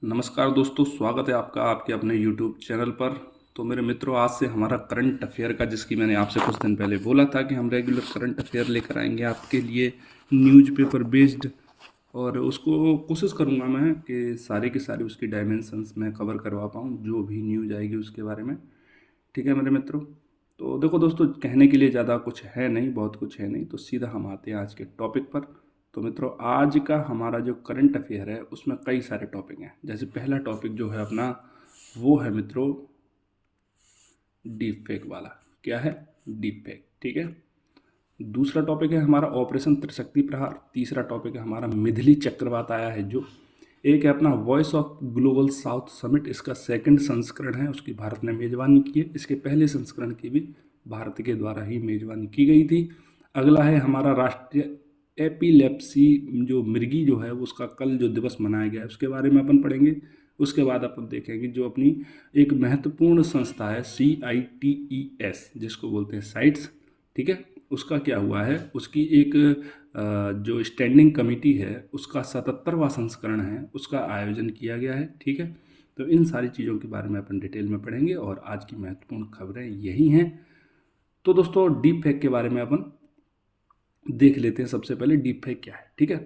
नमस्कार दोस्तों, स्वागत है आपका आपके अपने YouTube चैनल पर। तो मेरे मित्रों, आज से हमारा करंट अफेयर का, जिसकी मैंने आपसे कुछ दिन पहले बोला था कि हम रेगुलर करंट अफेयर लेकर आएंगे आपके लिए न्यूज़पेपर बेस्ड। और उसको कोशिश करूंगा मैं कि सारी की सारी उसकी डायमेंशंस में कवर करवा पाऊँ, जो भी न्यूज़ आएगी उसके बारे में। ठीक है मेरे मित्रों। तो देखो दोस्तों, कहने के लिए ज़्यादा कुछ है नहीं, बहुत कुछ है नहीं, तो सीधा हम आते हैं आज के टॉपिक पर। तो मित्रों, आज का हमारा जो करंट अफेयर है उसमें कई सारे टॉपिक हैं। जैसे पहला टॉपिक जो है अपना, वो है मित्रों डीप फेक वाला। क्या है? Deep fake. ठीक है। दूसरा टॉपिक है हमारा ऑपरेशन त्रिशक्ति प्रहार। तीसरा टॉपिक है हमारा मिथिली चक्रवात आया है जो। एक है अपना voice of global south summit, इसका सेकंड संस्करण है, उसकी भारत ने मेजबानी की है। इसके पहले संस्करण की भी भारत के द्वारा ही मेजबानी की गई थी। अगला है हमारा राष्ट्रीय एपिलेप्सी, जो मिर्गी जो है उसका कल जो दिवस मनाया गया है उसके बारे में अपन पढ़ेंगे। उसके बाद अपन देखेंगे जो अपनी एक महत्वपूर्ण संस्था है CITES, जिसको बोलते हैं साइट्स। ठीक है। उसका क्या हुआ है, उसकी एक जो स्टैंडिंग कमेटी है उसका 77वां संस्करण है, उसका आयोजन किया गया है। ठीक है। तो इन सारी चीज़ों के बारे में अपन डिटेल में पढ़ेंगे और आज की महत्वपूर्ण खबरें यही हैं। तो दोस्तों, डीप फेक के बारे में अपन देख लेते हैं। सबसे पहले डीप फेक क्या है। ठीक है।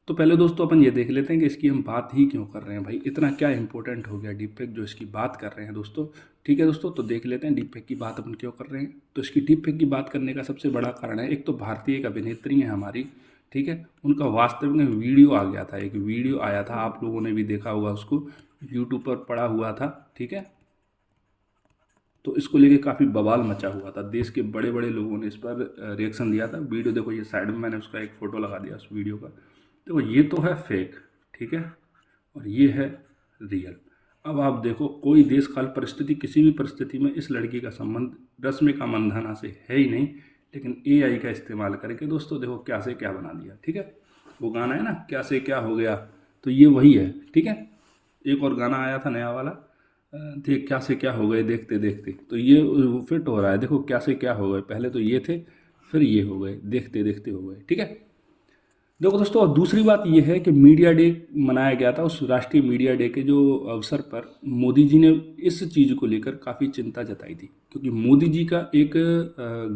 तो पहले दोस्तों अपन ये देख लेते हैं कि इसकी हम बात ही क्यों कर रहे हैं। भाई, इतना क्या इंपॉर्टेंट हो गया डीप फेक जो इसकी बात कर रहे हैं दोस्तों। ठीक है दोस्तों, तो देख लेते हैं डीप फेक की बात अपन क्यों कर रहे हैं। तो इसकी डीप फेक की बात करने का सबसे बड़ा कारण है, एक तो भारतीय एक अभिनेत्री है हमारी। ठीक है। उनका वास्तविक में वीडियो आ गया था, एक वीडियो आया था, आप लोगों ने भी देखा होगा उसको, यूट्यूब पर पड़ा हुआ था। ठीक है। तो इसको लेके काफ़ी बवाल मचा हुआ था, देश के बड़े बड़े लोगों ने इस पर रिएक्शन दिया था। वीडियो देखो, ये साइड में मैंने उसका एक फ़ोटो लगा दिया उस वीडियो का। देखो, ये तो है फेक। ठीक है। और ये है रियल। अब आप देखो, कोई देश काल परिस्थिति, किसी भी परिस्थिति में इस लड़की का संबंध रश्मिका मंदाना से है ही नहीं, लेकिन AI का इस्तेमाल करके दोस्तों देखो क्या से क्या बना दिया। ठीक है। वो गाना है ना, क्या से क्या हो गया, तो ये वही है। ठीक है। एक और गाना आया था नया वाला, देख क्या से क्या हो गए देखते देखते, तो ये फिट हो रहा है। देखो क्या से क्या हो गए, पहले तो ये थे, फिर ये हो गए, देखते देखते हो गए। ठीक है। देखो दोस्तों, और दूसरी बात ये है कि मीडिया डे मनाया गया था। उस राष्ट्रीय मीडिया डे के जो अवसर पर मोदी जी ने इस चीज़ को लेकर काफ़ी चिंता जताई थी, क्योंकि मोदी जी का एक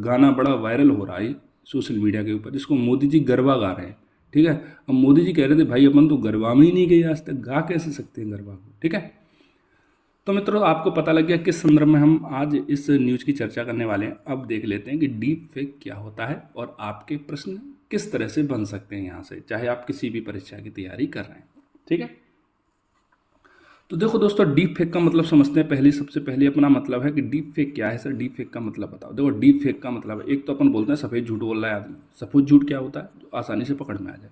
गाना बड़ा वायरल हो रहा है सोशल मीडिया के ऊपर, जिसको मोदी जी गरबा गा रहे हैं। ठीक है। अब मोदी जी कह रहे थे भाई अपन तो गरबा में ही नहीं गए आज तक, गा कैसे सकते हैं गरबा को। ठीक है। तो मित्रों, आपको पता लग गया किस संदर्भ में हम आज इस न्यूज़ की चर्चा करने वाले हैं। अब देख लेते हैं कि डीप फेक क्या होता है और आपके प्रश्न किस तरह से बन सकते हैं यहाँ से, चाहे आप किसी भी परीक्षा की तैयारी कर रहे हैं। ठीक है। तो देखो दोस्तों, डीप फेक का मतलब समझते हैं। पहले सबसे पहले अपना मतलब है कि डीप फेक क्या है। सर, डीप फेक का मतलब बताओ। देखो, डीप फेक का मतलब है, एक तो अपन बोलते हैं सफ़ेद झूठ बोल रहा है आदमी। सफ़ेद झूठ क्या होता है? जो आसानी से पकड़ में आ जाए।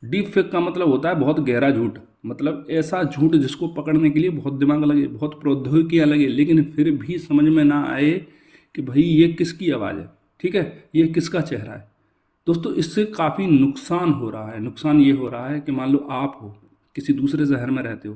डीप फेक का मतलब होता है बहुत गहरा झूठ, मतलब ऐसा झूठ जिसको पकड़ने के लिए बहुत दिमाग लगे, बहुत प्रौद्योगिकियाँ लगे, लेकिन फिर भी समझ में ना आए कि भाई ये किसकी आवाज़ है। ठीक है। ये किसका चेहरा है। दोस्तों, इससे काफ़ी नुकसान हो रहा है। नुकसान ये हो रहा है कि मान लो आप हो, किसी दूसरे शहर में रहते हो,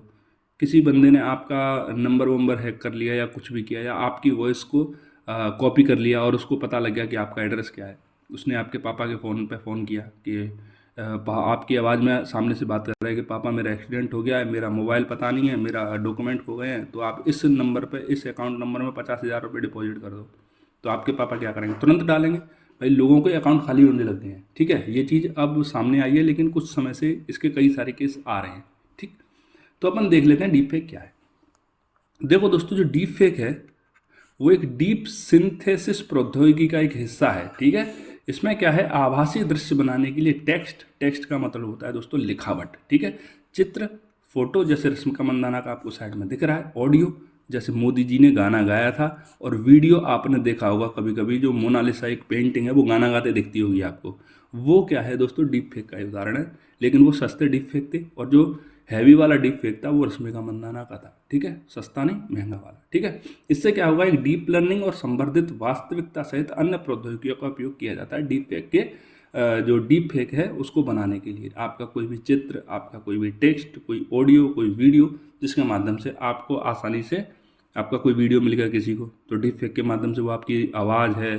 किसी बंदे ने आपका नंबर वंबर हैक कर लिया या कुछ भी किया, या आपकी वॉइस को कॉपी कर लिया और उसको पता लग गया कि आपका एड्रेस क्या है। उसने आपके पापा के फ़ोन पे फ़ोन किया कि आपकी आवाज़ में सामने से बात कर रहा है कि पापा मेरा एक्सीडेंट हो गया है, मेरा मोबाइल पता नहीं है, मेरा डॉक्यूमेंट हो गए हैं, तो आप इस नंबर पे, इस अकाउंट नंबर में 50,000 रुपये डिपॉजिट कर दो। तो आपके पापा क्या करेंगे? तुरंत डालेंगे। भाई, लोगों के अकाउंट खाली होने लग गए हैं। ठीक है। ये चीज़ अब सामने आई है, लेकिन कुछ समय से इसके कई सारे केस आ रहे हैं। ठीक। तो अपन देख लेते हैं डीप फेक क्या है। देखो दोस्तों, जो डीप फेक है वो एक डीप सिंथेसिस प्रौद्योगिकी का एक हिस्सा है। ठीक है। इसमें क्या है, आभासी दृश्य बनाने के लिए टेक्स्ट, टेक्स्ट का मतलब होता है दोस्तों लिखावट। ठीक है। चित्र, फोटो, जैसे रश्मिका मंदाना का आपको साइड में दिख रहा है, ऑडियो जैसे मोदी जी ने गाना गाया था, और वीडियो आपने देखा होगा कभी कभी, जो मोनालिसा एक पेंटिंग है वो गाना गाते दिखती होगी आपको, वो क्या है दोस्तों, डीप फेक का उदाहरण है। लेकिन वो सस्ते डीप फेक थे, और जो हैवी वाला डीप फेक था वो रश्मिका मंदाना का था। ठीक है। सस्ता नहीं, महंगा वाला। ठीक है। इससे क्या होगा, एक डीप लर्निंग और संवर्धित वास्तविकता सहित अन्य प्रौद्योगिकियों का उपयोग किया जाता है डीप फेक के जो डीप फेक है उसको बनाने के लिए। आपका कोई भी चित्र, आपका कोई भी टेक्स्ट, कोई ऑडियो, कोई वीडियो, जिसके माध्यम से आपको आसानी से, आपका कोई वीडियो मिल गया किसी को, तो डीप फेक के माध्यम से वो आपकी आवाज़ है,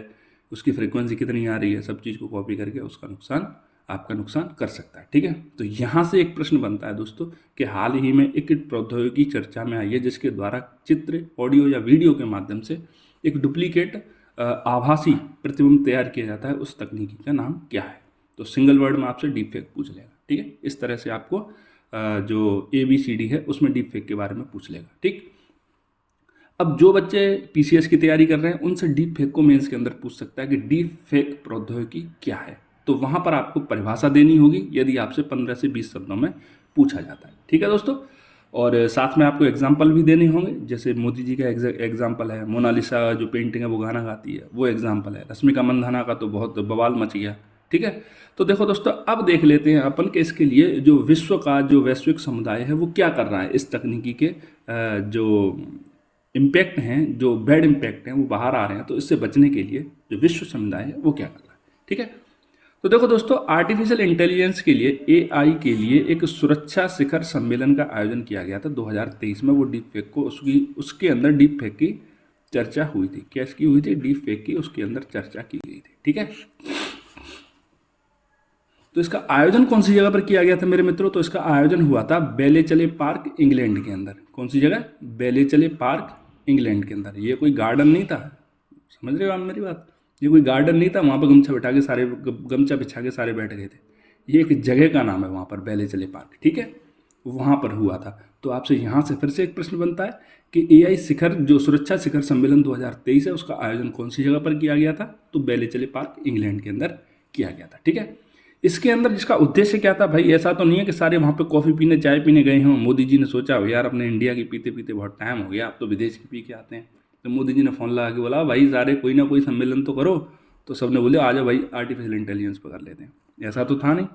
उसकी फ्रिक्वेंसी कितनी आ रही है, सब चीज़ को कॉपी करके उसका नुकसान आपका नुकसान कर सकता है। ठीक है, तो यहाँ से एक प्रश्न बनता है दोस्तों कि हाल ही में एक प्रौद्योगिकी चर्चा में आई है जिसके द्वारा चित्र, ऑडियो या वीडियो के माध्यम से एक डुप्लीकेट आभासी प्रतिबिंब तैयार किया जाता है, उस तकनीकी का नाम क्या है? तो सिंगल वर्ड में आपसे डीप फेक पूछ लेगा। ठीक है, इस तरह से आपको जो ABCD है उसमें डीप फेक के बारे में पूछ लेगा। ठीक, अब जो बच्चे PCS की तैयारी कर रहे हैं उनसे डीप फेक को मेंस के अंदर पूछ सकता है कि डीप फेक प्रौद्योगिकी क्या है। तो वहां पर आपको परिभाषा देनी होगी यदि आपसे 15 से 20 शब्दों में पूछा जाता है। ठीक है दोस्तों, और साथ में आपको एग्जाम्पल भी देने होंगे, जैसे मोदी जी का एग्जाम्पल है, मोनालिसा जो पेंटिंग है वो गाना गाती है, वो एग्जाम्पल है, रश्मिका मंदाना का तो बहुत बवाल मच गया। ठीक है, तो देखो दोस्तों, अब देख लेते हैं अपन के इसके लिए जो विश्व का जो वैश्विक समुदाय है वो क्या कर रहा है, इस तकनीकी के जो इम्पैक्ट हैं, जो बैड इम्पैक्ट हैं वो बाहर आ रहे हैं, तो इससे बचने के लिए जो विश्व समुदाय है वो क्या कर रहा है। ठीक है, तो देखो दोस्तों, आर्टिफिशियल इंटेलिजेंस के लिए AI के लिए एक सुरक्षा शिखर सम्मेलन का आयोजन किया गया था 2023 में। वो डीप फेक को उसके अंदर डीप फेक की चर्चा हुई थी। क्या इसकी हुई थी? डीप फेक की उसके अंदर चर्चा की गई थी। ठीक है, तो इसका आयोजन कौन सी जगह पर किया गया था मेरे मित्रों? तो इसका आयोजन हुआ था बेलेचले पार्क, इंग्लैंड के अंदर। कौन सी जगह? बेलेचले पार्क, इंग्लैंड के अंदर। ये कोई गार्डन नहीं था, समझ रहे हो आप मेरी बात? ये कोई गार्डन नहीं था वहाँ पर गमछा बिछा के सारे बैठ गए थे। ये एक जगह का नाम है वहाँ पर, बेलेचले पार्क। ठीक है, वहाँ पर हुआ था। तो आपसे यहाँ से फिर से एक प्रश्न बनता है कि AI शिखर जो सुरक्षा शिखर सम्मेलन 2023 है उसका आयोजन कौन सी जगह पर किया गया था? तो बेलेचले पार्क, इंग्लैंड के अंदर किया गया था। ठीक है, इसके अंदर जिसका उद्देश्य क्या था भाई? ऐसा तो नहीं है कि सारे वहाँ पे कॉफ़ी पीने, चाय पीने गए हों। मोदी जी ने सोचा हो यार अपने इंडिया की पीते पीते बहुत टाइम हो गया, आप तो विदेश की पी के आते हैं। तो मोदी जी ने फ़ोन लगा के बोला भाई सारे कोई ना कोई सम्मेलन तो करो। तो सबने बोले आ जाओ भाई आर्टिफिशियल इंटेलिजेंस पर कर लेते हैं। ऐसा तो था नहीं,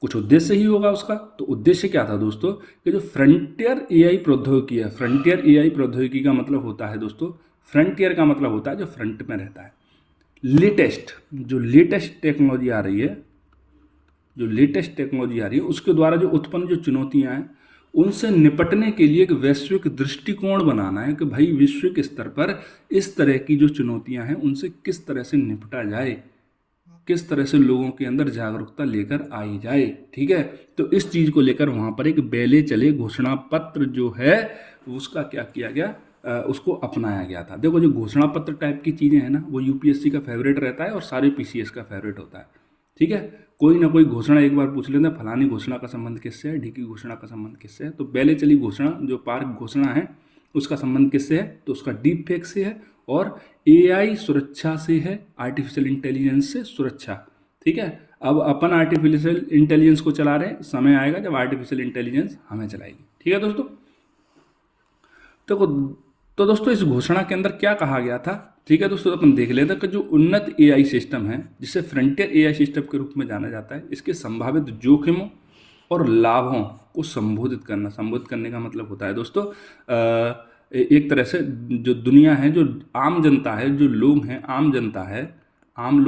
कुछ उद्देश्य ही होगा उसका। तो उद्देश्य क्या था दोस्तों कि जो फ्रंटियर AI प्रौद्योगिकी है, फ्रंटियर AI प्रौद्योगिकी का मतलब होता है दोस्तों, फ्रंटियर का मतलब होता है जो फ्रंट में रहता है। लेटेस्ट टेक्नोलॉजी आ रही है, जो लेटेस्ट टेक्नोलॉजी आ रही है उसके द्वारा जो उत्पन्न जो चुनौतियां हैं उनसे निपटने के लिए एक वैश्विक दृष्टिकोण बनाना है कि भाई विश्विक स्तर पर इस तरह की जो चुनौतियां हैं उनसे किस तरह से निपटा जाए, किस तरह से लोगों के अंदर जागरूकता लेकर आई जाए। ठीक है, तो इस चीज़ को लेकर वहाँ पर एक बेले चले घोषणा पत्र जो है उसका क्या किया गया, उसको अपनाया गया था। देखो जो घोषणा पत्र टाइप की चीज़ें हैं ना वो UPSC का फेवरेट रहता है और सारे PCS का फेवरेट होता है। ठीक है, कोई ना कोई घोषणा एक बार पूछ लेते हैं, फलानी घोषणा का संबंध किससे है, ढीकी घोषणा का संबंध किससे है। तो बेले चली घोषणा जो पार्क घोषणा है उसका संबंध किससे है? तो उसका डीप फेक से है और AI सुरक्षा से है, आर्टिफिशियल इंटेलिजेंस से सुरक्षा। ठीक है, अब अपन आर्टिफिशियल इंटेलिजेंस को चला रहे हैं, समय आएगा जब आर्टिफिशियल इंटेलिजेंस हमें चलाएगी। ठीक है दोस्तों, तो दोस्तों इस घोषणा के अंदर क्या कहा गया था? ठीक है दोस्तों, अपन देख लेते हैं कि जो उन्नत AI सिस्टम है जिसे फ्रंटियर AI सिस्टम के रूप में जाना जाता है, इसके संभावित जोखिमों और लाभों को संबोधित करने का मतलब होता है दोस्तों एक तरह से जो दुनिया है, जो आम जनता है, जो लोग हैं, आम जनता है, आम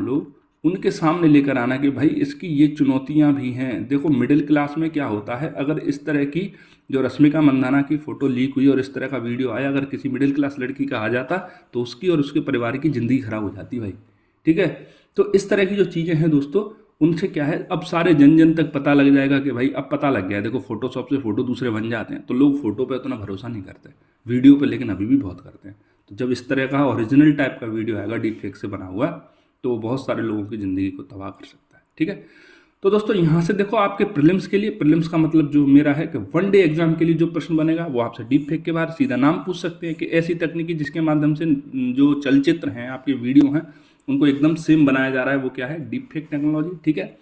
लोग उनके सामने लेकर आना कि भाई इसकी ये चुनौतियां भी हैं। देखो मिडिल क्लास में क्या होता है, अगर इस तरह की जो रश्मिका मंदाना की फ़ोटो लीक हुई और इस तरह का वीडियो आया, अगर किसी मिडिल क्लास लड़की का आ जाता तो उसकी और उसके परिवार की ज़िंदगी खराब हो जाती भाई। ठीक है, तो इस तरह की जो चीज़ें हैं दोस्तों उनसे क्या है, अब सारे जन तक पता लग जाएगा कि भाई अब पता लग गया है। देखो फोटोशॉप से फ़ोटो दूसरे बन जाते हैं तो लोग फोटो पे उतना भरोसा नहीं करते, वीडियो पे लेकिन अभी भी बहुत करते हैं। तो जब इस तरह का ओरिजिनल टाइप का वीडियो आएगा डीप फेक से बना हुआ तो वो बहुत सारे लोगों की ज़िंदगी को तबाह कर सकता है। ठीक है, तो दोस्तों यहाँ से देखो आपके प्रीलिम्स के लिए, प्रीलिम्स का मतलब जो मेरा है कि 1 डे एग्जाम के लिए जो प्रश्न बनेगा वो आपसे डीप फेक के बाहर सीधा नाम पूछ सकते हैं कि ऐसी तकनीकी जिसके माध्यम से जो चलचित्र हैं, आपके वीडियो हैं, उनको एकदम सेम बनाया जा रहा है, वो क्या है? Deep fake technology. ठीक है,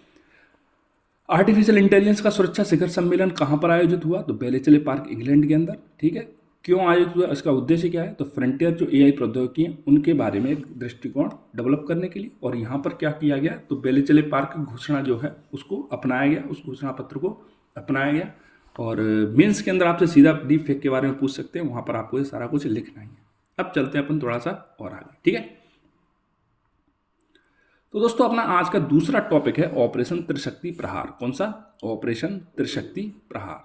आर्टिफिशियल इंटेलिजेंस का सुरक्षा शिखर सम्मेलन कहाँ पर आयोजित हुआ? तो बेलेचले पार्क, इंग्लैंड के अंदर। ठीक है, क्यों आयोजित हुआ, इसका उद्देश्य क्या है? तो फ्रंटियर जो AI प्रौद्योगिकी है उनके बारे में एक दृष्टिकोण डेवलप करने के लिए। और यहाँ पर क्या किया गया? तो बेलेचले पार्क घोषणा जो है उसको अपनाया गया, उस घोषणा पत्र को अपनाया गया। और मेंस के अंदर आपसे सीधा डीप फेक के बारे में पूछ सकते हैं, वहाँ पर आपको ये सारा कुछ लिखना ही है। अब चलते हैं अपन थोड़ा सा और आगे। ठीक है, तो दोस्तों अपना आज का दूसरा टॉपिक है ऑपरेशन त्रिशक्ति प्रहार। कौन सा? ऑपरेशन त्रिशक्ति प्रहार।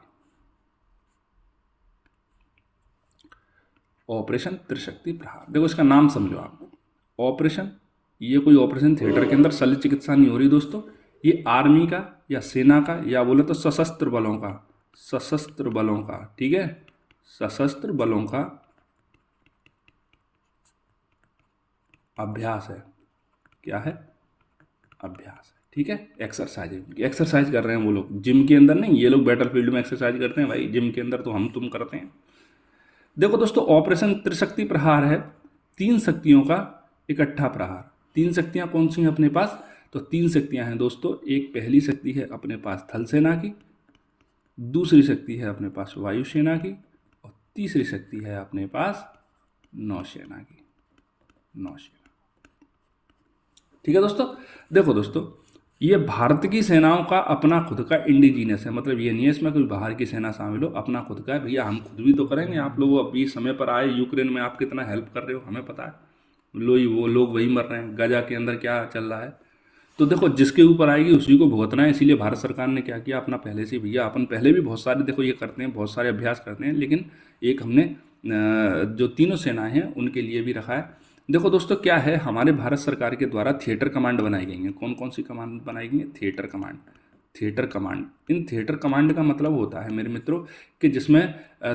ऑपरेशन त्रिशक्ति प्रहार, देखो इसका नाम समझो आप। ऑपरेशन, ये कोई ऑपरेशन थिएटर के अंदर शल्य चिकित्सा नहीं हो रही दोस्तों, ये आर्मी का या सेना का या बोले तो सशस्त्र बलों का, सशस्त्र बलों का, ठीक है, सशस्त्र बलों का अभ्यास है। क्या है? अभ्यास है, ठीक है, एक्सरसाइज है। एक्सरसाइज कर रहे हैं वो लोग, जिम के अंदर नहीं, ये लोग बैटलफील्ड में एक्सरसाइज करते हैं भाई, जिम के अंदर तो हम तुम करते हैं। देखो दोस्तों, ऑपरेशन त्रिशक्ति प्रहार है 3 शक्तियों का इकट्ठा प्रहार। 3 शक्तियां कौन सी हैं अपने पास? तो 3 शक्तियां हैं दोस्तों। एक पहली शक्ति है अपने पास थल सेना की, दूसरी शक्ति है अपने पास वायुसेना की, और तीसरी शक्ति है अपने पास नौसेना की, नौसेना। ठीक है दोस्तों। देखो दोस्तों, ये भारत की सेनाओं का अपना खुद का इंडिजीनियस है, मतलब ये नहीं है इसमें कोई बाहर की सेना शामिल हो, अपना खुद का है। भैया हम खुद भी तो करेंगे, आप लोग अभी समय पर आए यूक्रेन में, आप कितना हेल्प कर रहे हो हमें पता है, वो लोग वही मर रहे हैं, गाजा के अंदर क्या चल रहा है। तो देखो, जिसके ऊपर आएगी उसी को भुगतना है। इसीलिए भारत सरकार ने क्या किया, अपना पहले से, भैया अपन पहले भी बहुत सारे देखो ये करते हैं, बहुत सारे अभ्यास करते हैं, लेकिन एक हमने जो तीनों सेनाएं हैं उनके लिए भी रखा है। देखो दोस्तों, क्या है, हमारे भारत सरकार के द्वारा थिएटर कमांड बनाई गई हैं। कौन कौन सी कमांड बनाई गई हैं? Theatre command, theatre command. In theatre command का मतलब होता है मेरे मित्रों कि जिसमें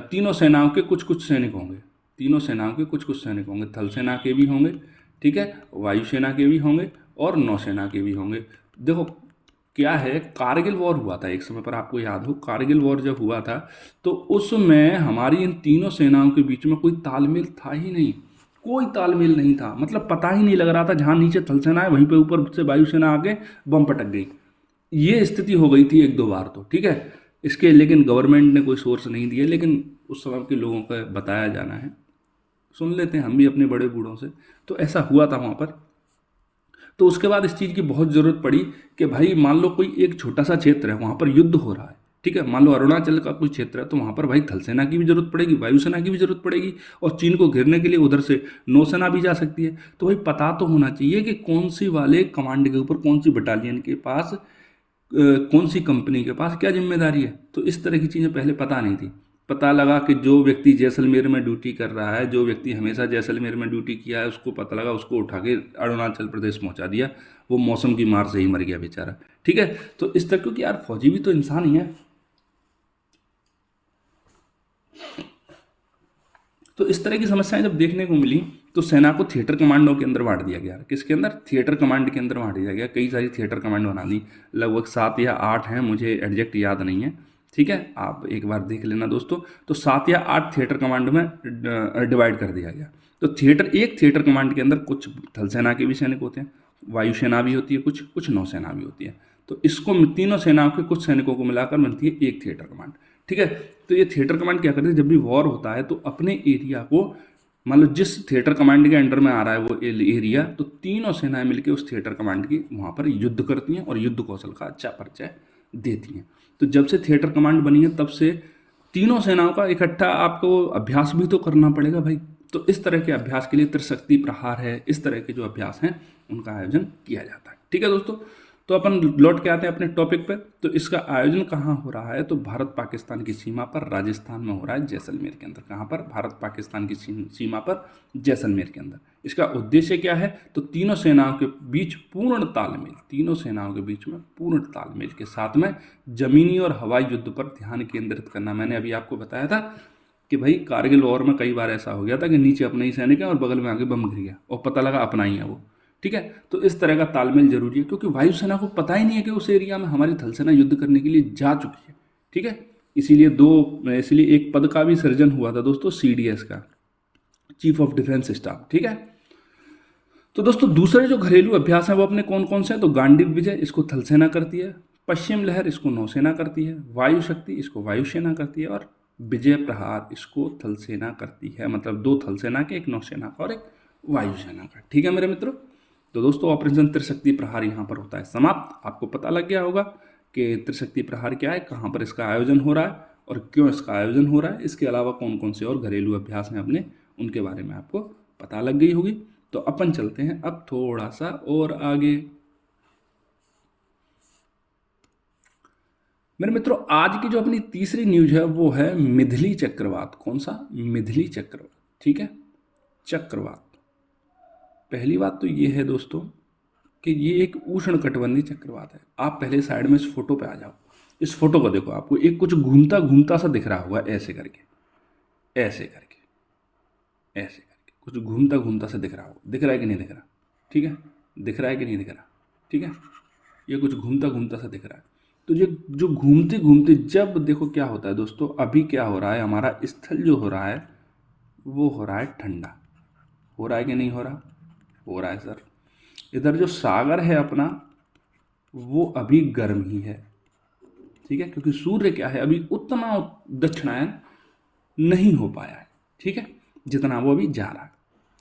तीनों सेनाओं के कुछ कुछ सैनिक होंगे, तीनों सेनाओं के कुछ कुछ सैनिक होंगे, थल सेना के भी होंगे, ठीक है, वायुसेना के भी होंगे और नौसेना के भी होंगे। देखो क्या है, कारगिल वॉर हुआ था एक समय पर, आपको याद हो, कारगिल वॉर जब हुआ था तो उसमें हमारी इन तीनों सेनाओं के बीच में कोई तालमेल था ही नहीं, कोई तालमेल नहीं था, मतलब पता ही नहीं लग रहा था, जहाँ नीचे थल सेना है वहीं पे ऊपर से वायुसेना आके बम पटक गई। ये स्थिति हो गई थी 1-2 बार तो, ठीक है। इसके लेकिन गवर्नमेंट ने कोई सोर्स नहीं दिया, लेकिन उस समय के लोगों का बताया जाना है, सुन लेते हैं हम भी अपने बड़े बूढ़ों से। तो ऐसा हुआ था वहाँ पर। तो उसके बाद इस चीज़ की बहुत ज़रूरत पड़ी कि भाई मान लो कोई एक छोटा सा क्षेत्र है, वहाँ पर युद्ध हो रहा है, ठीक है, मान लो अरुणाचल का कोई क्षेत्र है, तो वहाँ पर भाई थल सेना की भी जरूरत पड़ेगी, वायुसेना की भी जरूरत पड़ेगी, और चीन को घेरने के लिए उधर से नौसेना भी जा सकती है। तो भाई पता तो होना चाहिए कि कौन सी वाले कमांड के ऊपर, कौन सी बटालियन के पास, कौन सी कंपनी के पास क्या जिम्मेदारी है। तो इस तरह की चीज़ें पहले पता नहीं थी। पता लगा कि जो व्यक्ति जैसलमेर में ड्यूटी कर रहा है, जो व्यक्ति हमेशा जैसलमेर में ड्यूटी किया है, उसको पता लगा, उसको उठा के अरुणाचल प्रदेश पहुंचा दिया, वो मौसम की मार से ही मर गया बेचारा, ठीक है। तो इस तरह, क्योंकि यार फौजी भी तो इंसान ही है। तो इस तरह की समस्याएं जब देखने को मिली तो सेना को थिएटर कमांडों के अंदर बांट दिया गया। किसके अंदर? थिएटर कमांड के अंदर बांट दिया गया। कई सारी थिएटर कमांड बना दी, लगभग 7 या 8 हैं, मुझे एग्जैक्ट याद नहीं है, ठीक है, आप एक बार देख लेना दोस्तों। तो 7 या 8 थिएटर कमांड में डिवाइड कर दिया गया। तो एक थिएटर कमांड के अंदर कुछ थल सेना के भी सैनिक होते हैं, वायुसेना भी होती है, कुछ नौसेना भी होती है। तो इसको तीनों सेनाओं के कुछ सैनिकों को मिलाकर बनती है एक थिएटर कमांड, ठीक है। तो ये थिएटर कमांड क्या करते हैं, जब भी वॉर होता है तो अपने एरिया को, मान लो जिस थिएटर कमांड के अंडर में आ रहा है वो एरिया, तो तीनों सेनाएं मिलकर उस थिएटर कमांड की वहाँ पर युद्ध करती हैं और युद्ध कौशल का अच्छा परिचय देती हैं। तो जब से थिएटर कमांड बनी है तब से तीनों सेनाओं का इकट्ठा आपको अभ्यास भी तो करना पड़ेगा भाई। तो इस तरह के अभ्यास के लिए त्रिशक्ति प्रहार है, इस तरह के जो अभ्यास हैं उनका आयोजन किया जाता है, ठीक है दोस्तों। तो अपन लौट के आते हैं अपने टॉपिक पे। तो इसका आयोजन कहाँ हो रहा है? तो भारत पाकिस्तान की सीमा पर राजस्थान में हो रहा है, जैसलमेर के अंदर। कहाँ पर? भारत पाकिस्तान की सीमा पर जैसलमेर के अंदर। इसका उद्देश्य क्या है? तो तीनों सेनाओं के बीच पूर्ण तालमेल, तीनों सेनाओं के बीच में पूर्ण तालमेल के साथ में जमीनी और हवाई युद्ध पर ध्यान केंद्रित करना। मैंने अभी आपको बताया था कि भाई कारगिल वॉर में कई बार ऐसा हो गया था कि नीचे अपने ही सैनिक है और बगल में आगे बम गिर गया और पता लगा अपना ही है वो, ठीक है। तो इस तरह का तालमेल जरूरी है, क्योंकि वायुसेना को पता ही नहीं है कि उस एरिया में हमारी थल सेना युद्ध करने के लिए जा चुकी है, ठीक है। इसीलिए एक पद का भी सृजन हुआ था दोस्तों, CDS का, चीफ ऑफ डिफेंस स्टाफ, ठीक है। तो दोस्तों दूसरे जो घरेलू अभ्यास हैं वो अपने कौन कौन से हैं? तो गांडीव विजय, इसको थल सेना करती है, पश्चिम लहर इसको नौसेना करती है, वायु शक्ति इसको वायुसेना करती है, और विजय प्रहार इसको थल सेना करती है। मतलब 2 थल सेना के, एक नौसेना का और एक वायुसेना का, ठीक है मेरे मित्रों। तो दोस्तों ऑपरेशन त्रिशक्ति प्रहार यहाँ पर होता है समाप्त। आपको पता लग गया होगा कि त्रिशक्ति प्रहार क्या है, कहाँ पर इसका आयोजन हो रहा है और क्यों इसका आयोजन हो रहा है। इसके अलावा कौन कौन से और घरेलू अभ्यास हैं अपने, उनके बारे में आपको पता लग गई होगी। तो अपन चलते हैं अब थोड़ा सा और आगे। मेरे मित्रों आज की जो अपनी तीसरी न्यूज है वो है मिथिली चक्रवात। कौन सा? मिथिली चक्रवात, ठीक है, चक्रवात। पहली बात तो ये है दोस्तों कि ये एक उष्णकटिबंधीय चक्रवात है। आप पहले साइड में इस फोटो पे आ जाओ। इस फोटो को देखो, आपको एक कुछ घूमता घूमता सा दिख रहा होगा, ऐसे करके, ऐसे करके, ऐसे करके कुछ घूमता घूमता सा दिख रहा होगा। दिख रहा है कि नहीं दिख रहा? ठीक है, दिख रहा है कि नहीं दिख रहा? ठीक है, ये कुछ घूमता घूमता सा दिख रहा है। तो ये जो घूमते घूमते, जब देखो क्या होता है दोस्तों, अभी क्या हो रहा है, हमारा स्थल जो हो रहा है वो हो रहा है ठंडा। हो रहा है कि नहीं हो रहा? हो रहा है सर। इधर जो सागर है अपना, वो अभी गर्म ही है। ठीक है, क्योंकि सूर्य क्या है, अभी उतना दक्षिणायन नहीं हो पाया है। ठीक है, जितना वो अभी जा रहा है।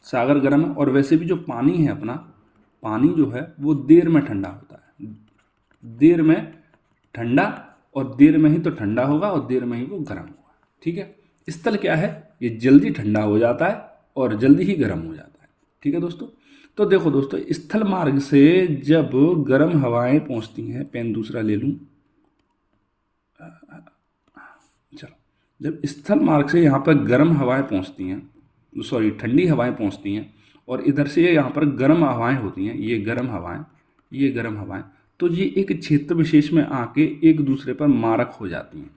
सागर गर्म है, और वैसे भी जो पानी है अपना, पानी जो है वो देर में ठंडा होता है। देर में ठंडा, और देर में ही तो ठंडा होगा, और देर में ही वो गर्म होगा। ठीक है, स्थल क्या है, ये जल्दी ठंडा हो जाता है और जल्दी ही गर्म हो जाता है। ठीक है दोस्तों, तो देखो दोस्तों, स्थल मार्ग से जब गर्म हवाएं पहुंचती हैं, पेन दूसरा ले लूं, चलो, जब स्थल मार्ग से यहाँ पर गर्म हवाएं पहुंचती हैं, सॉरी ठंडी हवाएं पहुंचती हैं, और इधर से यहाँ पर गर्म हवाएं होती हैं, ये गर्म हवाएं, ये गर्म हवाएं, तो ये एक क्षेत्र विशेष में आके एक दूसरे पर मारक हो जाती हैं।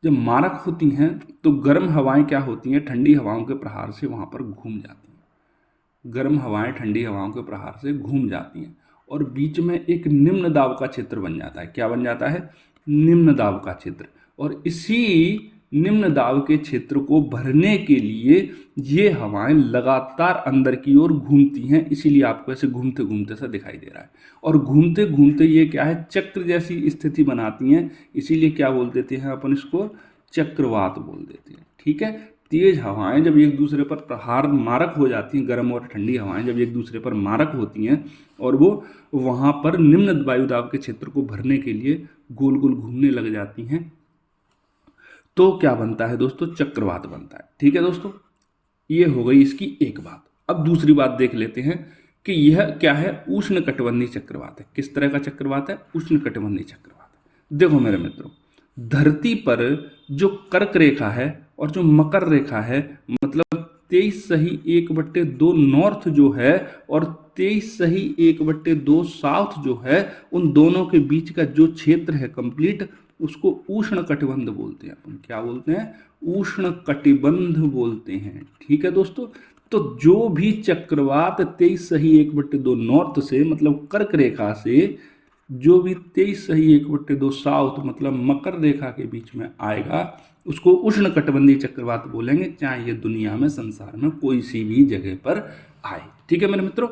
जब मारक होती हैं तो गर्म हवाएं क्या होती हैं, ठंडी हवाओं के प्रहार से वहाँ पर घूम जाती हैं। गर्म हवाएं ठंडी हवाओं के प्रहार से घूम जाती हैं, और बीच में एक निम्न दाब का क्षेत्र बन जाता है। क्या बन जाता है? निम्न दाब का क्षेत्र। और इसी निम्न दाब के क्षेत्र को भरने के लिए ये हवाएं लगातार अंदर की ओर घूमती हैं, इसीलिए आपको ऐसे घूमते घूमते सा दिखाई दे रहा है। और घूमते घूमते ये क्या है, चक्र जैसी स्थिति बनाती हैं, इसीलिए क्या बोल देते हैं अपन इसको? चक्रवात बोल देते हैं। ठीक है, तेज हवाएं जब एक दूसरे पर प्रहार मारक हो जाती हैं, गर्म और ठंडी हवाएं जब एक दूसरे पर मारक होती हैं, और वो वहाँ पर निम्न वायुदाब के क्षेत्र को भरने के लिए गोल गोल घूमने लग जाती हैं, तो क्या बनता है दोस्तों? चक्रवात बनता है। ठीक है दोस्तों, ये हो गई इसकी एक बात। अब दूसरी बात देख लेते हैं कि यह क्या है, उष्णकटिबंधीय चक्रवात है। किस तरह का चक्रवात है? उष्णकटिबंधीय चक्रवात है। देखो मेरे मित्रों, धरती पर जो कर्क रेखा है और जो मकर रेखा है, मतलब 23 सही 1/2 नॉर्थ जो है, और 23 सही 1/2 साउथ जो है, उन दोनों के बीच का जो क्षेत्र है कंप्लीट, उसको उष्ण कटिबंध बोलते हैं। अपन क्या बोलते हैं? उष्ण कटिबंध बोलते हैं। ठीक है दोस्तों, तो जो भी चक्रवात 23 सही 1/2 नॉर्थ से, मतलब कर्क रेखा से, जो भी 23 सही 1/2 साउथ, मतलब मकर रेखा के बीच में आएगा, उसको उष्ण कटिबंधीय चक्रवात बोलेंगे, चाहे ये दुनिया में, संसार में कोई सी भी जगह पर आए। ठीक है मेरे मित्रों,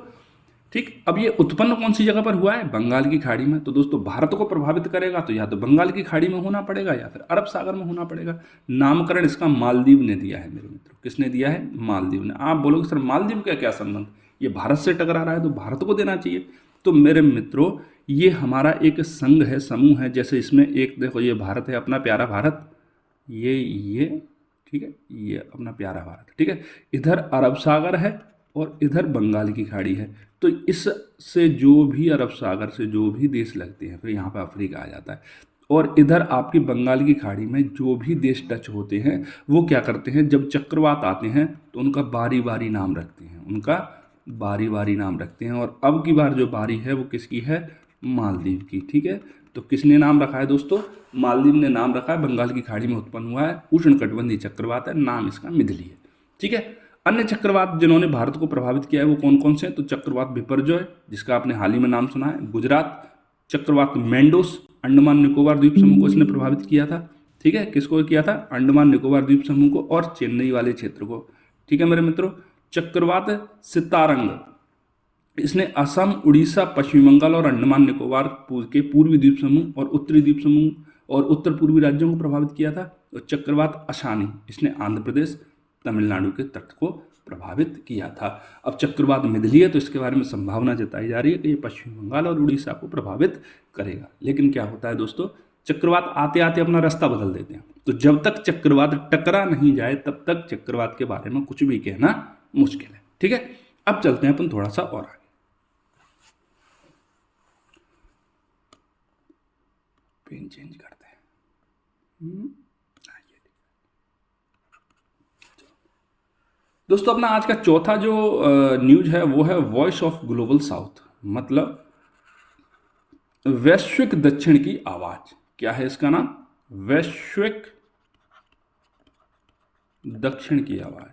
ठीक। अब ये उत्पन्न कौन सी जगह पर हुआ है? बंगाल की खाड़ी में। तो दोस्तों, भारत को प्रभावित करेगा तो या तो बंगाल की खाड़ी में होना पड़ेगा, या फिर अरब सागर में होना पड़ेगा। नामकरण इसका मालदीव ने दिया है मेरे मित्रों। किसने दिया है? मालदीव ने। आप बोलोगे सर मालदीव का क्या संबंध, ये भारत से टकरा रहा है तो भारत को देना चाहिए। तो मेरे मित्रों, ये हमारा एक संघ है, समूह है। जैसे इसमें एक देखो, ये भारत है, अपना प्यारा भारत, ये ठीक है, ये अपना प्यारा भारत, ठीक है। इधर अरब सागर है और इधर बंगाल की खाड़ी है। तो इससे जो भी अरब सागर से जो भी देश लगते हैं, फिर यहाँ पे अफ्रीका आ जाता है। और इधर आपकी बंगाल की खाड़ी में जो भी देश टच होते हैं, वो क्या करते हैं, जब चक्रवात आते हैं तो उनका बारी बारी नाम रखते हैं, उनका बारी बारी नाम रखते हैं। और अब की बार जो बारी है वो किसकी है? मालदीव की। ठीक है, तो किसने नाम रखा है दोस्तों? मालदीव ने नाम रखा है। बंगाल की खाड़ी में उत्पन्न हुआ है, उष्णकटिबंधीय चक्रवात है, नाम इसका मिधली है। ठीक है, अन्य चक्रवात जिन्होंने भारत को प्रभावित किया है वो कौन कौन से हैं? तो चक्रवात बिपरजॉय, जिसका आपने हाल ही में नाम सुना है, गुजरात। चक्रवात मैंडोस, अंडमान निकोबार द्वीप समूह को इसने प्रभावित किया था। ठीक है, किसको किया था? अंडमान निकोबार द्वीप समूह को और चेन्नई वाले क्षेत्र को। ठीक है मेरे मित्रों, चक्रवात सितारंग, इसने असम, उड़ीसा, पश्चिम बंगाल और अंडमान निकोबार के पूर्वी द्वीप समूह और उत्तरी द्वीप समूह और उत्तर पूर्वी राज्यों को प्रभावित किया था। और चक्रवात अशानी, इसने आंध्र प्रदेश, तमिलनाडु के तट को प्रभावित किया था। अब चक्रवात मिधली है, तो इसके बारे में संभावना जताई जा रही है कि ये पश्चिम बंगाल और उड़ीसा को प्रभावित करेगा। लेकिन क्या होता है दोस्तों, चक्रवात आते आते अपना रास्ता बदल देते हैं। तो जब तक चक्रवात टकरा नहीं जाए तब तक चक्रवात के बारे में कुछ भी कहना मुश्किल है। ठीक है, अब चलते हैं अपन थोड़ा सा और आगे। पेन चेंज करते हैं। दोस्तों, अपना आज का चौथा जो न्यूज है वो है वॉइस ऑफ ग्लोबल साउथ, मतलब वैश्विक दक्षिण की आवाज। क्या है इसका नाम? वैश्विक दक्षिण की आवाज।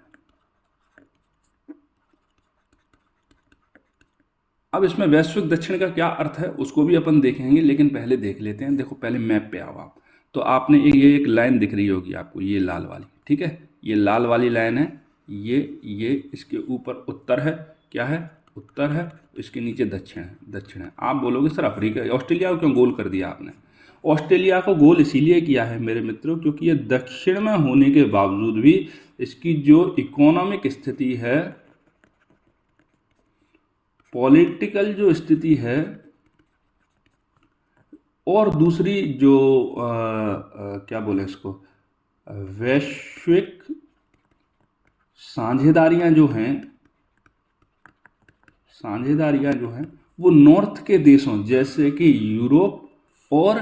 अब इसमें वैश्विक दक्षिण का क्या अर्थ है उसको भी अपन देखेंगे, लेकिन पहले देख लेते हैं। देखो पहले मैप पे आओ आप, तो आपने ये एक लाइन दिख रही होगी आपको, ये लाल वाली, ठीक है, ये लाल वाली लाइन है, ये इसके ऊपर उत्तर है, क्या है? उत्तर है। इसके नीचे दक्षिण है, दक्षिण है। आप बोलोगे सर अफ्रीका, ऑस्ट्रेलिया को क्यों गोल कर दिया आपने? ऑस्ट्रेलिया को गोल इसीलिए किया है मेरे मित्रों, क्योंकि ये दक्षिण में होने के बावजूद भी इसकी जो इकोनॉमिक स्थिति है, पॉलिटिकल जो स्थिति है, और दूसरी जो क्या बोले इसको, वैश्विक साझेदारियां जो हैं, वो नॉर्थ के देशों जैसे कि यूरोप और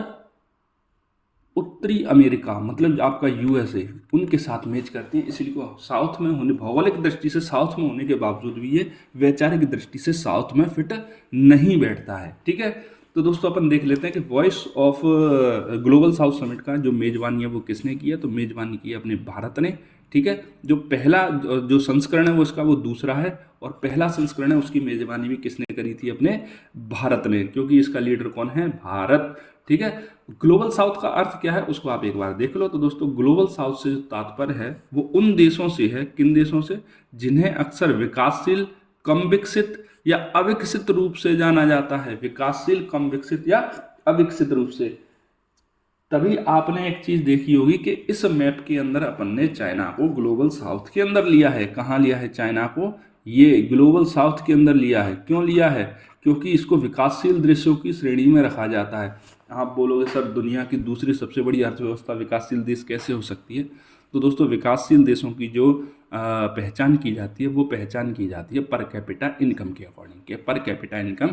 उत्तरी अमेरिका, मतलब आपका यूएसए, उनके साथ मैच करती हैं। इसलिए को साउथ में होने, भौगोलिक दृष्टि से साउथ में होने के बावजूद भी ये वैचारिक दृष्टि से साउथ में फिट नहीं बैठता है, ठीक है। तो दोस्तों अपन देख लेते हैं कि voice of global south summit का जो मेजबानी है वो किसने की है। तो मेजबानी की है अपने भारत ने, ठीक है। जो पहला जो संस्करण है वो इसका वो दूसरा है, और पहला संस्करण है उसकी मेजबानी भी किसने करी थी? अपने भारत ने, क्योंकि इसका लीडर कौन है? भारत, ठीक है। ग्लोबल साउथ का अर्थ क्या है उसको आप एक बार देख लो। तो दोस्तों ग्लोबल साउथ से जो तात्पर्य है वो उन देशों से है, किन देशों से? जिन्हें अक्सर विकासशील, कम विकसित या अविकसित रूप से जाना जाता है। विकासशील, कम विकसित या अविकसित रूप से। तभी आपने एक चीज देखी होगी कि इस मैप के अंदर अपन ने चाइना को ग्लोबल साउथ के अंदर लिया है। कहाँ लिया है चाइना को? ये ग्लोबल साउथ के अंदर लिया है। क्यों लिया है? क्योंकि इसको विकासशील देशों की श्रेणी में रखा जाता है। आप बोलोगे सर दुनिया की दूसरी सबसे बड़ी अर्थव्यवस्था विकासशील देश कैसे हो सकती है? तो दोस्तों विकासशील देशों की जो पहचान की जाती है वो पहचान की जाती है पर कैपिटा इनकम के अकॉर्डिंग, के पर कैपिटा इनकम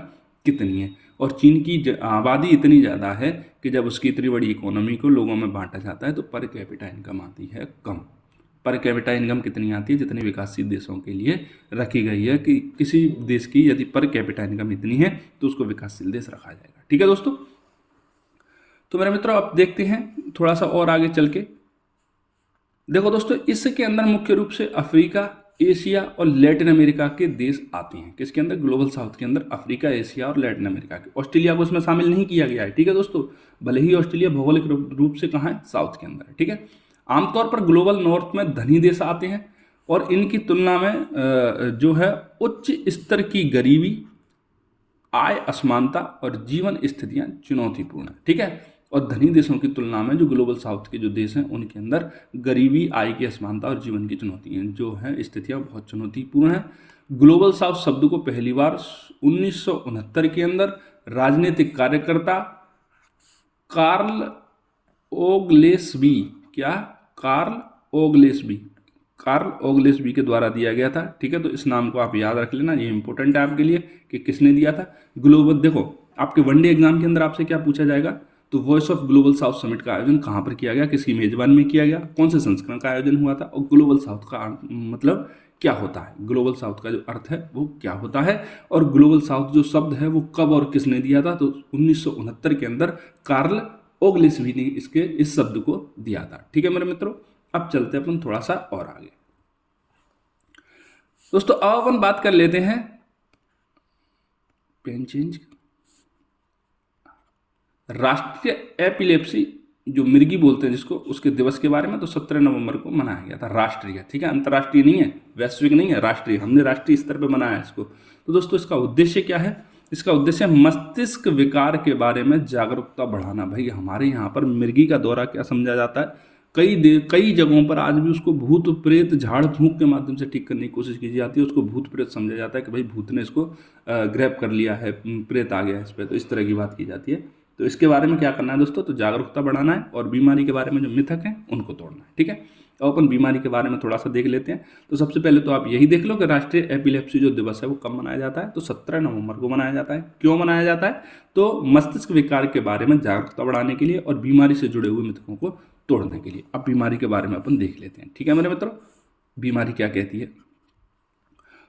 कितनी है। और चीन की आबादी इतनी ज़्यादा है कि जब उसकी इतनी बड़ी इकोनॉमी को लोगों में बांटा जाता है तो पर कैपिटा इनकम आती है कम। पर कैपिटा इनकम कितनी आती है? जितनी विकासशील देशों के लिए रखी गई है कि किसी देश की यदि पर कैपिटा इनकम इतनी है तो उसको विकासशील देश रखा जाएगा, ठीक है दोस्तों। तो मेरे मित्रों अब देखते हैं थोड़ा सा और आगे चल के। देखो दोस्तों इसके अंदर मुख्य रूप से अफ्रीका, एशिया और लैटिन अमेरिका के देश आते हैं। किसके अंदर? ग्लोबल साउथ के अंदर अफ्रीका, एशिया और लैटिन अमेरिका के। ऑस्ट्रेलिया को इसमें शामिल नहीं किया गया है, ठीक है दोस्तों। भले ही ऑस्ट्रेलिया भौगोलिक रूप से कहाँ है? साउथ के अंदर है, ठीक है। आमतौर पर ग्लोबल नॉर्थ में धनी देश आते हैं और इनकी तुलना में जो है उच्च स्तर की गरीबी, आय असमानता और जीवन स्थितियां चुनौतीपूर्ण है, ठीक है। और धनी देशों की तुलना में जो ग्लोबल साउथ के जो देश हैं उनके अंदर गरीबी, आय की असमानता और जीवन की चुनौतियां जो हैं, स्थितियां बहुत चुनौतीपूर्ण हैं। ग्लोबल साउथ शब्द को पहली बार 1969 के अंदर राजनीतिक कार्यकर्ता कार्ल ओग्लेसबी, क्या? कार्ल ओग्लेसबी के द्वारा दिया गया था, ठीक है। तो इस नाम को आप याद रख लेना, ये इंपॉर्टेंट है आपके लिए कि किसने दिया था। ग्लोबल, देखो आपके वनडे एग्जाम के अंदर आपसे क्या पूछा जाएगा? तो voice of global south summit का आयोजन कहाँ पर किया गया, किसकी मेजबानी में किया गया, कौन से संस्करण का आयोजन हुआ था, और ग्लोबल साउथ का मतलब क्या होता है, ग्लोबल साउथ का जो अर्थ है वो क्या होता है, और ग्लोबल साउथ जो शब्द है वो कब और किसने दिया था? तो 1969 के अंदर कार्ल ओग्लेसबी ने इस शब्द को दिया था, ठीक है मेरे मित्रों। अब चलते हैं अपन थोड़ा सा और आगे। दोस्तों अब अपन बात कर लेते हैं, पेन चेंज, राष्ट्रीय एपिलेप्सी जो मिर्गी बोलते हैं जिसको, उसके दिवस के बारे में। तो 17 नवंबर को मनाया गया था, राष्ट्रीय, ठीक है, अंतर्राष्ट्रीय नहीं है, वैश्विक नहीं है, राष्ट्रीय। हमने राष्ट्रीय स्तर पर मनाया है इसको। तो दोस्तों इसका उद्देश्य क्या है? इसका उद्देश्य मस्तिष्क विकार के बारे में जागरूकता बढ़ाना। भाई हमारे यहाँ पर मिर्गी का दौरा क्या समझा जाता है? कई जगहों पर आज भी उसको भूत प्रेत झाड़ फूंक के माध्यम से ठीक करने की कोशिश की जाती है। उसको भूत प्रेत समझा जाता है कि भाई भूत ने इसको ग्रैब कर लिया है, प्रेत आ गया है इस पर, तो इस तरह की बात की जाती है। तो इसके बारे में क्या करना है दोस्तों? तो जागरूकता बढ़ाना है और बीमारी के बारे में जो मिथक हैं उनको तोड़ना है, ठीक है। अब अपन बीमारी के बारे में थोड़ा सा देख लेते हैं। तो सबसे पहले तो आप यही देख लो कि राष्ट्रीय एपिलेप्सी जो दिवस है वो कब मनाया जाता है? तो 17 नवंबर को मनाया जाता है। क्यों मनाया जाता है? तो मस्तिष्क विकार के बारे में जागरूकता बढ़ाने के लिए और बीमारी से जुड़े हुए मिथकों को तोड़ने के लिए। अब बीमारी के बारे में अपन देख लेते हैं, ठीक है मेरे मित्रों। बीमारी क्या कहती है?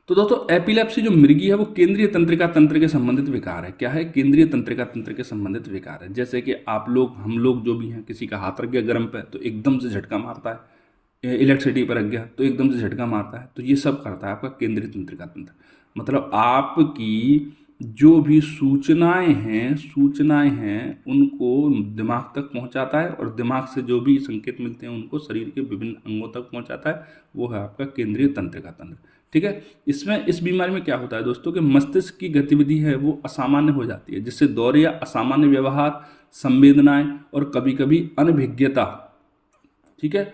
तो दोस्तों एपिलेप्सी जो मृगी है वो केंद्रीय तंत्रिका तंत्र के संबंधित विकार है। क्या है? केंद्रीय तंत्रिका तंत्र के संबंधित विकार है। जैसे कि आप लोग, हम लोग जो भी हैं, किसी का हाथ रख गया गर्म पे तो एकदम से झटका मारता है, इलेक्ट्रिसिटी पर रख गया तो एकदम से झटका मारता है, तो ये सब करता है आपका केंद्रीय तंत्रिका तंत्र। मतलब आपकी जो भी सूचनाएं हैं उनको दिमाग तक पहुंचाता है, और दिमाग से जो भी संकेत मिलते हैं उनको शरीर के विभिन्न अंगों तक पहुंचाता है, वो है आपका केंद्रीय तंत्रिका तंत्र। ठीक है। इसमें, इस बीमारी में क्या होता है दोस्तों कि मस्तिष्क की गतिविधि है वो असामान्य हो जाती है, जिससे दौरे या असामान्य व्यवहार, संवेदनाएं और कभी कभी अनभिज्ञता, ठीक है,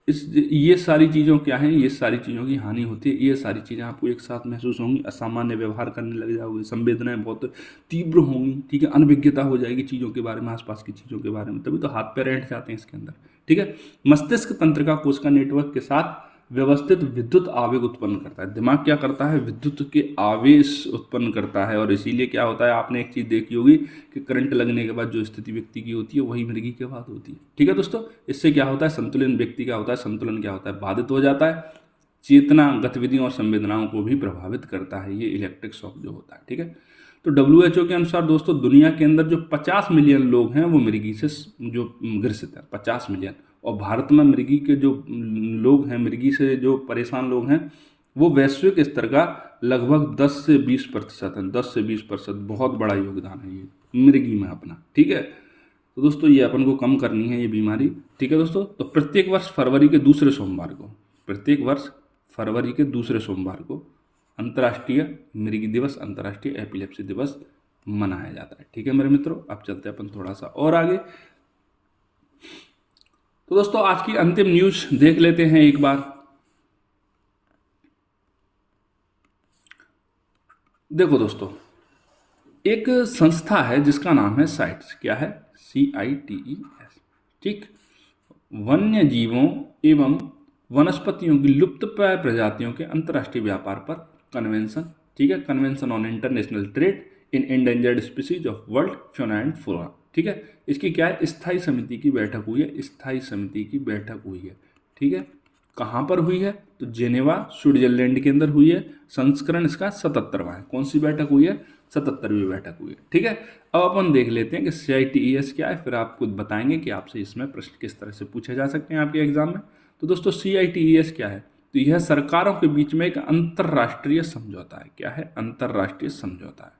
ये सारी चीज़ों क्या हैं, ये सारी चीज़ों की हानि होती है। ये सारी चीज़ें आपको एक साथ महसूस होंगी, असामान्य व्यवहार करने लग जाओगे, संवेदनाएं बहुत तीव्र होंगी, ठीक है, अनभिज्ञता हो जाएगी चीज़ों के बारे में, आसपास की चीज़ों के बारे में, तभी तो हाथ पैर ऐंठ जाते हैं इसके अंदर। ठीक है। मस्तिष्क तंत्रिका कोशिका नेटवर्क के साथ व्यवस्थित विद्युत आवेग उत्पन्न करता है। दिमाग क्या करता है? विद्युत के आवेश उत्पन्न करता है, और इसीलिए क्या होता है, आपने एक चीज़ देखी होगी कि करंट लगने के बाद जो स्थिति व्यक्ति की होती है वही मृगी के बाद होती है। ठीक है दोस्तों, इससे क्या होता है, संतुलन व्यक्ति का होता है, संतुलन क्या होता है, बाधित हो जाता है, चेतना, गतिविधियों और संवेदनाओं को भी प्रभावित करता है ये इलेक्ट्रिक शॉक जो होता है। ठीक है। तो WHO के अनुसार दोस्तों दुनिया के अंदर जो 50 मिलियन लोग हैं वो मृगी से जो ग्रसित है, 50 मिलियन, और भारत में मृगी के जो लोग हैं, मृगी से जो परेशान लोग हैं, वो वैश्विक स्तर का लगभग 10 से 20% है। 10 से 20% बहुत बड़ा योगदान है ये मृगी में अपना। ठीक है। तो दोस्तों ये अपन को कम करनी है ये बीमारी। ठीक है दोस्तों। तो प्रत्येक वर्ष फरवरी के दूसरे सोमवार को अंतर्राष्ट्रीय मृगी दिवस, अंतर्राष्ट्रीय एपिलेप्सी दिवस मनाया जाता है। ठीक है मेरे मित्रों, अब चलते हैं अपन थोड़ा सा और आगे। तो दोस्तों आज की अंतिम न्यूज देख लेते हैं एक बार। देखो दोस्तों, एक संस्था है जिसका नाम है साइट्स। क्या है? CITES। ठीक। वन्य जीवों एवं वनस्पतियों की लुप्तप्राय प्रजातियों के अंतर्राष्ट्रीय व्यापार पर कन्वेंशन, ठीक है, convention on international trade in endangered species of world flora and flora. ठीक है। इसकी क्या है? स्थायी समिति की बैठक हुई है, स्थायी समिति की बैठक हुई है। ठीक है। कहाँ पर हुई है? तो जेनेवा, स्विट्जरलैंड के अंदर हुई है। संस्करण इसका 77वां है। कौन सी बैठक हुई है? 77वीं बैठक हुई है। ठीक है। अब अपन देख लेते हैं कि CITES क्या है, फिर आपको बताएंगे कि आपसे इसमें प्रश्न किस तरह से पूछे जा सकते हैं आपके एग्जाम में। तो दोस्तों CITES क्या है? तो यह सरकारों के बीच में एक अंतर्राष्ट्रीय समझौता है। क्या है? अंतर्राष्ट्रीय समझौता है।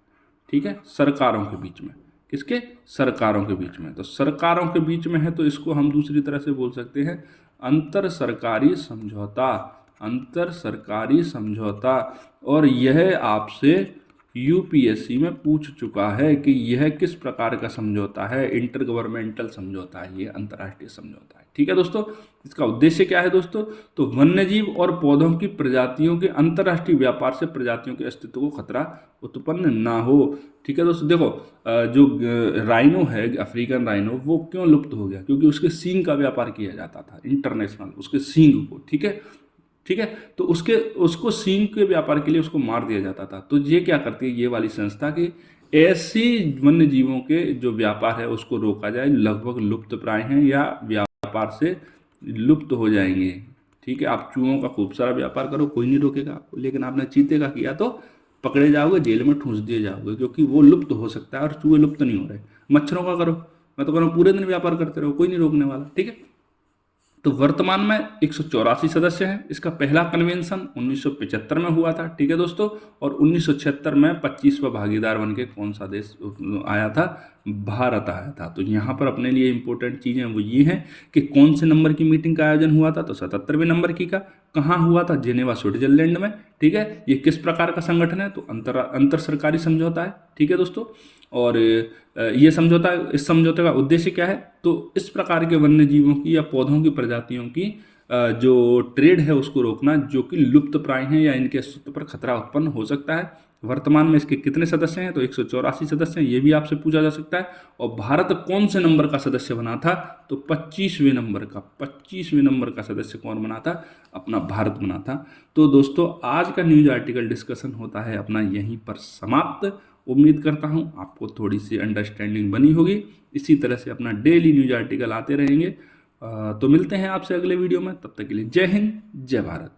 ठीक है। सरकारों के बीच में। किसके? सरकारों के बीच में। तो सरकारों के बीच में है तो इसको हम दूसरी तरह से बोल सकते हैं अंतर सरकारी समझौता। अंतर सरकारी समझौता। और यह आपसे UPSC में पूछ चुका है कि यह किस प्रकार का समझौता है। इंटर गवर्नमेंटल समझौता है, ये अंतर्राष्ट्रीय समझौता है। ठीक है दोस्तों। इसका उद्देश्य क्या है दोस्तों? तो वन्यजीव और पौधों की प्रजातियों के अंतर्राष्ट्रीय व्यापार से प्रजातियों के अस्तित्व को खतरा उत्पन्न ना हो। ठीक है दोस्तों। देखो जो राइनो है, अफ्रीकन राइनो, वो क्यों लुप्त हो गया? क्योंकि उसके सींग का व्यापार किया जाता था इंटरनेशनल, उसके सींग को। ठीक है। ठीक है। तो उसको सींग के व्यापार के लिए उसको मार दिया जाता था। तो ये क्या करती है ये वाली संस्था कि ऐसी वन्य जीवों के जो व्यापार है उसको रोका जाए, लगभग लुप्त प्राय हैं या व्यापार से लुप्त हो जाएंगे। ठीक है। आप चूहों का खूब सारा व्यापार करो, कोई नहीं रोकेगा आपको, लेकिन आपने चीते का किया तो पकड़े जाओगे, जेल में ठूंस दिए जाओगे, क्योंकि वो लुप्त हो सकता है और चूहे लुप्त नहीं हो रहे। मच्छरों का करो, मैं तो कह रहा हूँ पूरे दिन व्यापार करते रहो, कोई नहीं रोकने वाला। ठीक है। तो वर्तमान में 184 सदस्य हैं। इसका पहला कन्वेंशन 1975 में हुआ था। ठीक है दोस्तों। और 1976 में 25वां भागीदार बन के कौन सा देश आया था? भारत आया था। तो यहाँ पर अपने लिए इंपॉर्टेंट चीज़ें वो ये हैं कि कौन से नंबर की मीटिंग का आयोजन हुआ था? तो 77वें नंबर की का। कहाँ हुआ था? जेनेवा, स्विट्जरलैंड में। ठीक है। ये किस प्रकार का संगठन है? तो अंतर सरकारी समझौता है। ठीक है दोस्तों। और ये समझौता, इस समझौते का उद्देश्य क्या है? तो इस प्रकार के वन्य जीवों की या पौधों की प्रजातियों की जो ट्रेड है उसको रोकना जो कि लुप्त प्राय हैं या इनके अस्तित्व पर खतरा उत्पन्न हो सकता है। वर्तमान में इसके कितने सदस्य हैं? तो 184 सदस्य हैं। ये भी आपसे पूछा जा सकता है। और भारत कौन से नंबर का सदस्य बना था? तो 25वें नंबर का। 25वें नंबर का सदस्य कौन बना था? अपना भारत बना था। तो दोस्तों आज का न्यूज आर्टिकल डिस्कशन होता है अपना यहीं पर समाप्त। उम्मीद करता हूँ आपको थोड़ी सी अंडरस्टैंडिंग बनी होगी। इसी तरह से अपना डेली न्यूज आर्टिकल आते रहेंगे। तो मिलते हैं आपसे अगले वीडियो में। तब तक के लिए जय हिंद, जय भारत।